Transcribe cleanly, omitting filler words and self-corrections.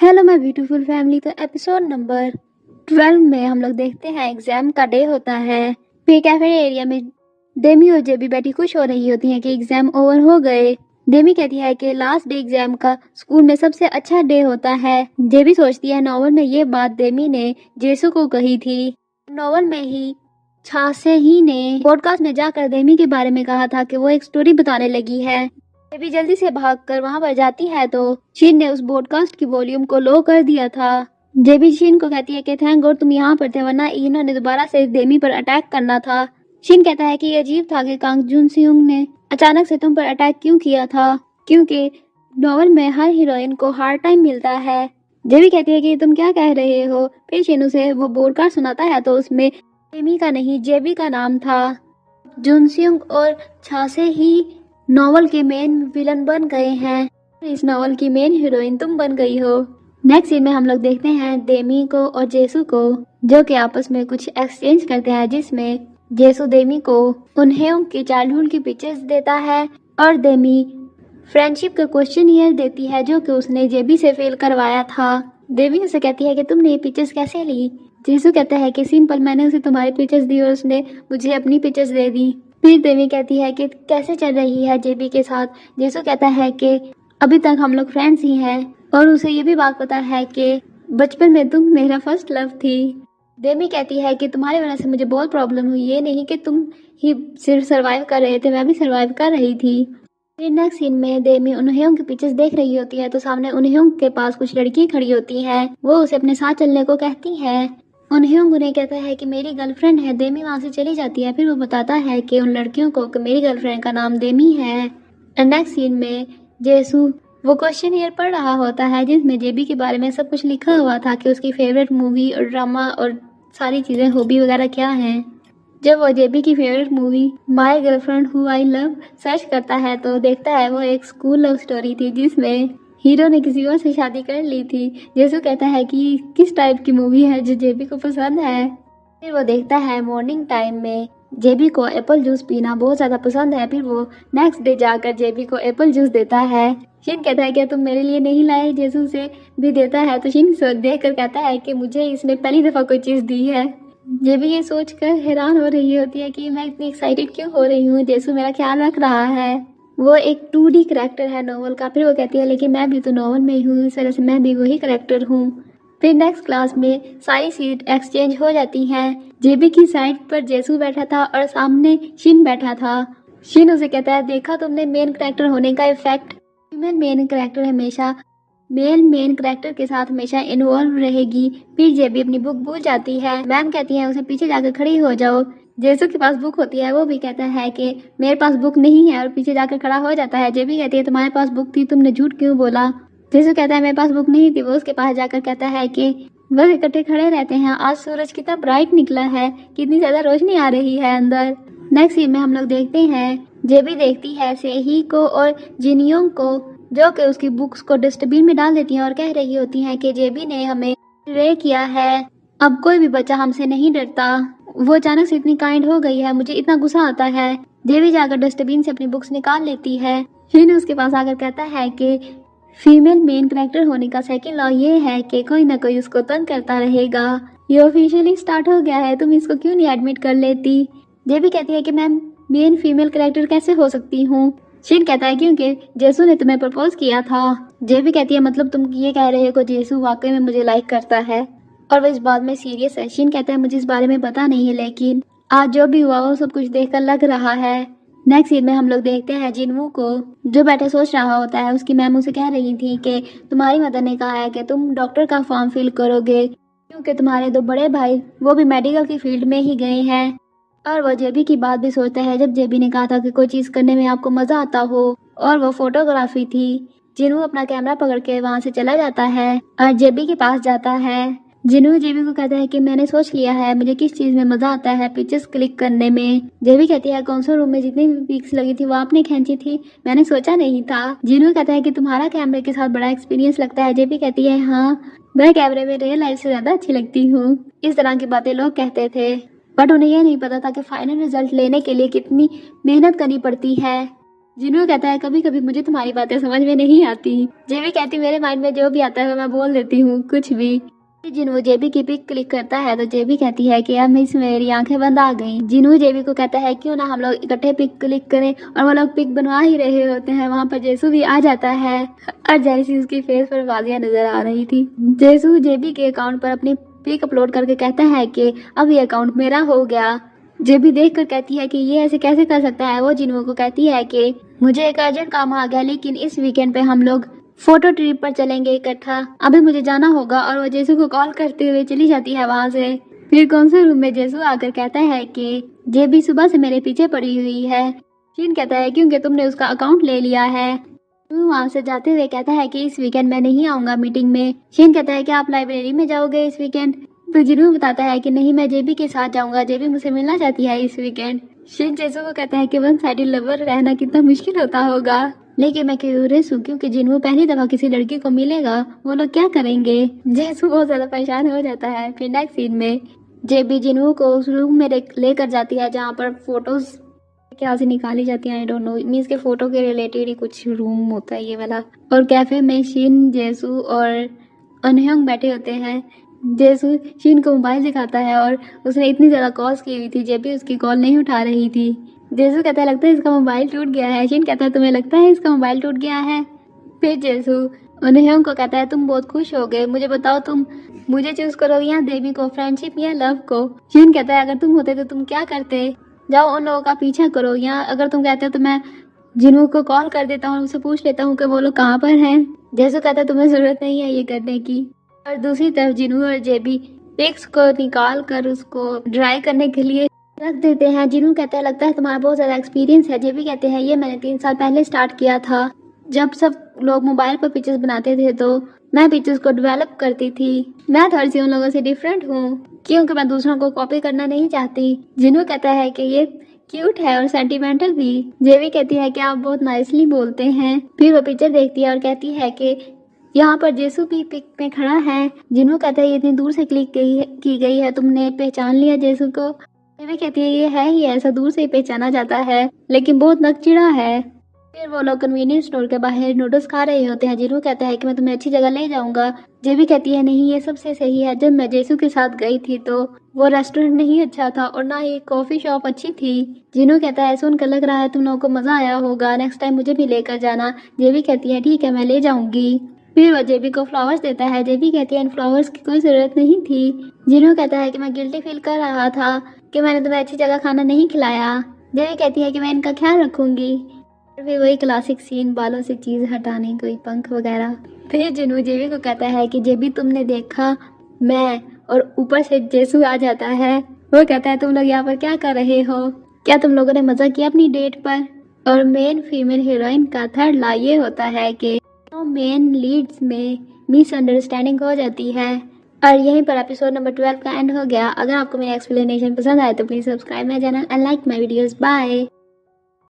Hello my beautiful family. तो episode number 12 में हम लोग देखते हैं एग्जाम का डे होता है। फिर कैफे एरिया में डेमी और जेबी बैठी खुश हो रही होती हैं कि एग्जाम ओवर हो गए। डेमी कहती है कि लास्ट डे एग्जाम का स्कूल में सबसे अच्छा डे होता है। जेबी सोचती है नॉवल में ये बात डेमी ने जेसू को कही थी। नॉवल में ही छासे ही ने पॉडकास्ट में जाकर डेमी के बारे में कहा था कि वो एक स्टोरी बताने लगी है। बेबी जल्दी से भागकर वहां पर जाती है तो शीन ने उस पॉडकास्ट की वॉल्यूम को लो कर दिया था। जेबी शीन को कहती है कि थैंक गॉड तुम यहाँ पर थे, वरना इन्होंने दोबारा से डेमी पर अटैक करना था। शीन कहता है कि ये अजीब था कि कांग जुन सियोंग ने अचानक से तुम पर अटैक क्यों किया था, क्योंकि नॉवल में हर हीरोइन को हार्ड टाइम मिलता है। जेबी कहती है कि तुम क्या कह रहे हो। फिर शीन उसे वो पॉडकास्ट सुनाता है तो उसमें डेमी का नहीं जेबी का नाम था। जुन सियोंग और छासे ही नॉवल के मेन विलन बन गए हैं। इस नॉवल की मेन हीरोइन तुम बन गई हो। नेक्स्ट सीन में हम लोग देखते हैं डेमी को और जेसू को जो कि आपस में कुछ एक्सचेंज करते हैं, जिसमें जेसू डेमी को उन्हें उनकी चाइल्डहुड की पिक्चर्स देता है और डेमी फ्रेंडशिप का क्वेश्चन ईयर देती है जो कि उसने जेबी से फेल करवाया था। डेमी उसे कहती है कि तुमने ये पिक्चर्स कैसे ली। जेसू कहता है कि सिंपल, मैंने उसे तुम्हारी पिक्चर्स दी और उसने मुझे अपनी पिक्चर्स दे दी। फिर देवी कहती है कि कैसे चल रही है जेबी के साथ। जेसू कहता है कि अभी तक हम लोग फ्रेंड्स ही हैं और उसे ये भी बात पता है कि बचपन में तुम मेरा फर्स्ट लव थी। डेमी कहती है कि तुम्हारी वजह से मुझे बहुत प्रॉब्लम हुई, ये नहीं कि तुम ही सिर्फ सरवाइव कर रहे थे, मैं भी सरवाइव कर रही थी। फिर नेक्स्ट सीन में डेमी उन्हें की पिक्चर्स देख रही होती है तो सामने उन्हें के पास कुछ लड़की खड़ी होती है। वो उसे अपने साथ चलने को कहती है। उन्हें कहता है कि मेरी गर्लफ्रेंड है। डेमी वहाँ से चली जाती है। फिर वो बताता है कि उन लड़कियों को कि मेरी गर्लफ्रेंड का नाम डेमी है। नेक्स्ट सीन में जेसू वो क्वेश्चन ईयर पढ़ रहा होता है जिसमें जेबी के बारे में सब कुछ लिखा हुआ था कि उसकी फेवरेट मूवी और ड्रामा और सारी चीज़ें हॉबी वगैरह क्या हैं। जब वो जेबी की favourite movie my girlfriend who I love search करता है तो देखता है वो एक स्कूल लव स्टोरी थी जिसमें हीरो ने किसी और से शादी कर ली थी। जेसू कहता है कि किस टाइप की मूवी है जो जेबी को पसंद है। फिर वो देखता है मॉर्निंग टाइम में जेबी को एप्पल जूस पीना बहुत ज़्यादा पसंद है। फिर वो नेक्स्ट डे जाकर जेबी को एप्पल जूस देता है। शिन कहता है कि तुम मेरे लिए नहीं लाए। जेसू से भी देता है तो शिन देख कर कहता है कि मुझे इसने पहली दफ़ा कोई चीज़ दी है। जेबी ये सोचकर हैरान हो रही होती है कि मैं इतनी एक्साइटेड क्यों हो रही हूँ, जेसू मेरा ख्याल रख रहा है। वो एक 2D करेक्टर है नॉवल का। फिर वो कहती है लेकिन मैं भी तो नॉवल में हूँ, इस वजह से मैं भी वही करेक्टर हूँ। फिर नेक्स्ट क्लास में सारी सीट एक्सचेंज हो जाती हैं। जेबी की साइड पर जेसू बैठा था और सामने शिन बैठा था। शिन उसे कहता है देखा तुमने मेन करेक्टर होने का इफेक्ट। फीमेल मेन करेक्टर हमेशा मेल मेन करेक्टर के साथ हमेशा इन्वॉल्व रहेगी। फिर जेबी अपनी बुक भूल जाती है। मैम कहती है उसे पीछे जाकर खड़ी हो जाओ। जेसू के पास बुक होती है, वो भी कहता है कि मेरे पास बुक नहीं है और पीछे जाकर खड़ा हो जाता है। जेबी कहती है तुम्हारे पास बुक थी, तुमने झूठ क्यों बोला। जेसू कहता है मेरे पास बुक नहीं थी। वो उसके पास जाकर कहता है कि बस इकट्ठे खड़े रहते हैं, आज सूरज कितना ब्राइट निकला है, कितनी ज्यादा रोशनी आ रही है अंदर। नेक्स्ट सीन में हम लोग देखते हैं जेबी देखती है सेही को और जिनियोंग को जो कि उसकी बुक्स को डस्टबिन में डाल देती हैं और कह रही होती हैं कि जेबी ने हमें रे किया है, अब कोई भी बच्चा हमसे नहीं डरता। वो अचानक से इतनी काइंड हो गई है, मुझे इतना गुस्सा आता है। जेबी जाकर डस्टबिन से अपनी बुक्स निकाल लेती है। शिन उसके पास आकर कहता है कि फीमेल मेन करेक्टर होने का सेकंड लॉ ये है कि कोई ना कोई उसको तंग करता रहेगा। ये ऑफिशियली स्टार्ट हो गया है, तुम इसको क्यों नहीं एडमिट कर लेती। जेबी कहती है कि मैं मेन फीमेल करेक्टर कैसे हो सकती हूँ। शिन कहता है क्योंकि जेसू ने तुम्हें प्रपोज किया था। जेबी कहती है मतलब तुम ये कह रहे हो कि जेसू वाकई में मुझे लाइक करता है और वो इस बात में सीरियस है। शिन कहता है मुझे इस बारे में पता नहीं है, लेकिन आज जो भी हुआ वो सब कुछ देखकर लग रहा है। नेक्स्ट सीन में हम लोग देखते हैं जिनवू को जो बैठे सोच रहा होता है। उसकी मैम उसे कह रही थी कि तुम्हारी मदर ने कहा है कि तुम डॉक्टर का फॉर्म फिल करोगे क्योंकि तुम्हारे दो बड़े भाई वो भी मेडिकल की फील्ड में ही गए हैं। और वो जेबी की बात भी सोचता है जब जेबी ने कहा था कि कोई चीज़ करने में आपको मज़ा आता हो, और वो फोटोग्राफी थी। जिनू अपना कैमरा पकड़ के वहाँ से चला जाता है और जेबी के पास जाता है। जिनू जेबी को कहता है कि मैंने सोच लिया है मुझे किस चीज़ में मज़ा आता है, पिक्चर्स क्लिक करने में। जेबी कहती है कौन सा रूम में जितनी भी पिक्स लगी थी वो आपने खींची थी, मैंने सोचा नहीं था। जिनू कहता है कि तुम्हारा कैमरे के साथ बड़ा एक्सपीरियंस लगता है। जेबी कहती है हाँ, मैं कैमरे में रियल लाइफ से ज़्यादा अच्छी लगती हूँ। इस तरह की बातें लोग कहते थे, बट उन्हें यह नहीं पता था कि फाइनल रिजल्ट लेने के लिए कितनी मेहनत करनी पड़ती है। जिन्हों कहता है कभी कभी मुझे तुम्हारी बातें समझ में नहीं आती। जेबी कहती मेरे माइंड में जो भी आता है मैं बोल देती हूँ कुछ भी। जिन्हों जेबी की पिक क्लिक करता है तो जेबी कहती है कि अब मिस मेरी आंखें बंद आ गई। जिन्हों जेबी को कहता है क्यों ना हम लोग इकट्ठे पिक क्लिक करें, और वो लोग पिक बनवा ही रहे होते हैं। वहाँ पर जेसू भी आ जाता है और जैसी उसकी फेस पर बाजियां नजर आ रही थी। जेसू जेबी के अकाउंट पर अपनी पिक अपलोड करके कहता है कि अब ये अकाउंट मेरा हो गया। जेबी देख कर कहती है कि ये ऐसे कैसे कर सकता है। वो जिन्हों को कहती है कि मुझे एक अर्जेंट काम आ गया, लेकिन इस वीकेंड पे हम लोग फोटो ट्रिप पर चलेंगे इकट्ठा, अभी मुझे जाना होगा। और वो जेसू को कॉल करते हुए चली जाती है वहाँ से। फिर कौन से रूम में जेसू आकर कहता है कि जेबी सुबह से मेरे पीछे पड़ी हुई है। शीन कहता है क्योंकि तुमने उसका अकाउंट ले लिया है। वो वहाँ से जाते हुए कहता है कि इस वीकेंड मैं नहीं आऊंगा मीटिंग में। शीन कहता है कि आप लाइब्रेरी में जाओगे इस वीकेंड। तो जिन्हों बताता है कि नहीं, मैं जेबी के साथ जाऊंगा, जेबी मुझसे मिलना चाहती है इस वीकेंड। शीन जेसू को कहता है कि वन साइडेड लवर रहना कितना मुश्किल होता होगा, लेकिन मैं क्यूरियस हूँ क्योंकि जिन्हों पहली दफा किसी लड़की को मिलेगा वो लोग क्या करेंगे। जेसू बहुत ज्यादा परेशान हो जाता है। फिर नेक्स्ट सीन में जेबी जिन्हों को उस रूम में लेकर जाती है जहाँ पर फोटोज क्या से निकाली जाती है। आई डोंट नो, मीन्स के फोटो के रिलेटेड ही कुछ रूम होता है ये वाला। और कैफे में शीन, जेसू और अनहयोंग बैठे होते हैं। जेसू शीन को मोबाइल दिखाता है और उसने इतनी ज्यादा कॉल्स की हुई थी, जेबी उसकी कॉल नहीं उठा रही थी। जेसू कहता है लगता है इसका मोबाइल टूट गया है। शीन कहता है तुम्हें लगता है इसका मोबाइल टूट गया है। फिर जेसू अनहयोंग को कहता है तुम बहुत खुश हो गए, मुझे बताओ तुम मुझे चूज करो या देवी को, फ्रेंडशिप या लव को। शीन कहता है अगर तुम होते तो तुम क्या करते, जाओ उन लोगों का पीछा करो, या अगर तुम कहते हो तो मैं जिन्हों को कॉल कर देता हूँ, उनसे पूछ लेता हूँ कि वो लोग कहाँ पर हैं। जेसू कहता है तुम्हें जरूरत नहीं है ये करने की। और दूसरी तरफ जिन्हों और जेबी पिक्स को निकाल कर उसको ड्राई करने के लिए रख देते हैं। जिन्हों कहता है लगता है तुम्हारा बहुत ज्यादा एक्सपीरियंस है। जेबी कहते हैं ये मैंने 3 साल पहले स्टार्ट किया था, जब सब लोग मोबाइल पर पिक्चर्स बनाते थे तो मैं पिक्चर्स को डेवलप करती थी। मैं थोड़ी सी उन लोगों से डिफरेंट हूँ क्योंकि मैं दूसरों को कॉपी करना नहीं चाहती। जिन्हों कहता है कि ये क्यूट है और सेंटिमेंटल भी। जेबी कहती है कि आप बहुत नाइसली बोलते हैं। फिर वो पिक्चर देखती है और कहती है कि यहाँ पर जेसू भी पिक में खड़ा है। जिन्हों कहता है ये इतनी दूर से क्लिक की गई है, तुमने पहचान लिया जेसू को। जेबी कहती है ये है ही ऐसा, दूर से ही पहचाना जाता है, लेकिन बहुत नकचिड़ा है। फिर वो लोग कन्वीनियंस स्टोर के बाहर नूडल्स खा रहे होते हैं। जिन्हों कहता है कि मैं तुम्हें अच्छी जगह ले जाऊंगा। जेबी कहती है नहीं, ये सबसे सही है। जब मैं जेसू के साथ गई थी तो वो रेस्टोरेंट नहीं अच्छा था और ना ही कॉफी शॉप अच्छी थी। जिन्हों कहता है सुनकर लग रहा है तुम लोगों को मजा आया होगा, नेक्स्ट टाइम मुझे भी लेकर जाना। जेबी कहती है ठीक है मैं ले जाऊंगी। फिर वो जेबी को फ्लावर्स देता है। जेबी कहती है इन फ्लावर्स की कोई जरूरत नहीं थी। जिन्हों कहता है कि मैं गिल्टी फील कर रहा था कि मैंने तुम्हें अच्छी जगह खाना नहीं खिलाया। जेबी कहती है कि मैं इनका ख्याल रखूंगी। फिर वही क्लासिक सीन, बालों से चीज हटाने, कोई पंख वगैरह। फिर जिन्हों जेबी को कहता है कि जेबी तुमने देखा मैं, और ऊपर से जेसू आ जाता है। वो कहता है तुम लोग यहाँ पर क्या कर रहे हो, क्या तुम लोगों ने मजा किया अपनी डेट पर। और मेन फीमेल हीरोइन का थर्ड ला ये होता है कि मेन लीड्स में मिसअंडरस्टैंडिंग हो जाती है। और यहीं पर एपिसोड नंबर 12 का एंड हो गया। अगर आपको मेरी एक्सप्लेनेशन पसंद आए तो please subscribe my channel and like my videos. Bye.